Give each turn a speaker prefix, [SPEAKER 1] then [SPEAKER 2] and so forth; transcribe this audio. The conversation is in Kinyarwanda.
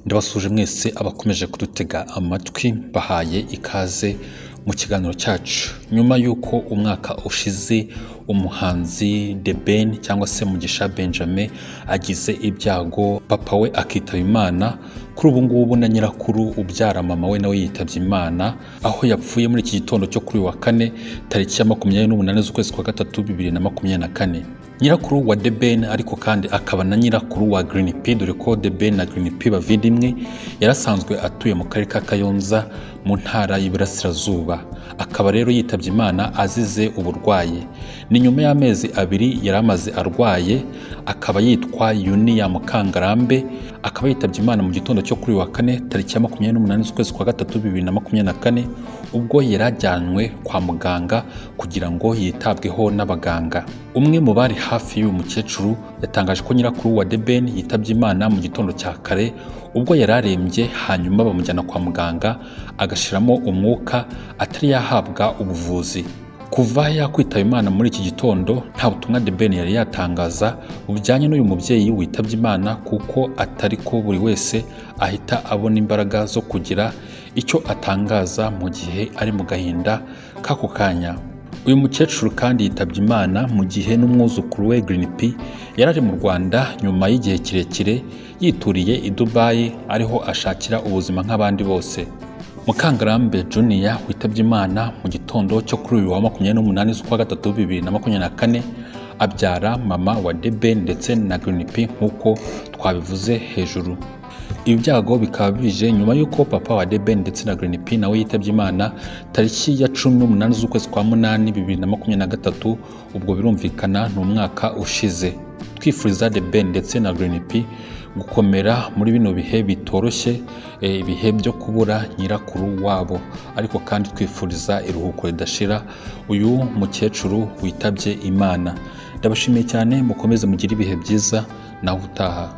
[SPEAKER 1] Ndabasuje mwese abakomeje kudutega amatwi bahaye ikaze mu kiganiro cyacu. Nyuma yuko umwaka ushize umuhanzi Dore cyangwa se Mugisha Benjamin agize ibyago papa we akitaba Imana, kuri ubu ngubu na Nyirakuru ubyara mama we nawe yitabye Imana, aho yapfuye muri iki gitondo cyo kuri wa kane tariki ya 28 z'ukwezi kwa gatatu 2024. Nyirakuru wa Dore ariko kandi akaba na Nyirakuru wa Green P, dore ko Dore na Green P bavindimwe, yarasanzwe atuye mu karere ka Kayonza mu ntara y'Iburasirazuba. Akaba rero yitabye Imana azize uburwayi. Ni nyuma y'amezi 2 yaramaze arwaye, akaba yitwa Yuniya Mukangarambe, akaba yitabye Imana mu gitondo cyo kuri wa kane tariki ya 28 z'ukwezi kwa gatatu 2024, ubwo yarajyanwe kwa muganga kugira ngo yitabweho n'abaganga. Umwe mu bari hafi y'uyu mukecuru yatangaje ko Nyirakuru wa Dore yitabye Imana mu gitondo cya kare, ubwo yararembye, hanyuma bamujyana kwa muganga agashiramo umwuka atari yahabwa ubuvuzi. Kuva yakwitaba Imana muri iki gitondo nta butumwa Dore yari yatangaza bujyanye n'uyu mubyeyi witabye Imana, kuko atari ko buri wese ahita abona imbaraga zo kugira icyo atangaza mu gihe ari mu gahinda kako kanya. Uyu mukecuru kandi yitabye Imana mu gihe n'umwuzukuru we Green P yarari mu Rwanda nyuma y'igihe kirekire yituriye i Dubai, ariho ashakira ubuzima nk'abandi bose. Mukangarambe Junior witabye Imana mu gitondo cyo kuri uyu wa 28 z'ukwa gatatu 2024 abyara mama wa Dore ndetse na Green P nk'uko twabivuze hejuru. Ibi byago bikaba bije nyuma y'uko papa wa Dore ndetse na Green P nawe yitabye Imana tariki ya 18 z'ukwezi kwa 8 2023, ubwo birumvikana n'umwaka ushize. Twifuriza Dore ndetse na Green P gukomera muri bino bihe bitoroshye, ibihe byo kubura Nyirakuru wabo, ariko kandi twifuriza iruhuko ridashira uyu mukecuru witabye Imana. Ndabashimiye cyane, mukomeze mugire ibihe byiza, naho utaha.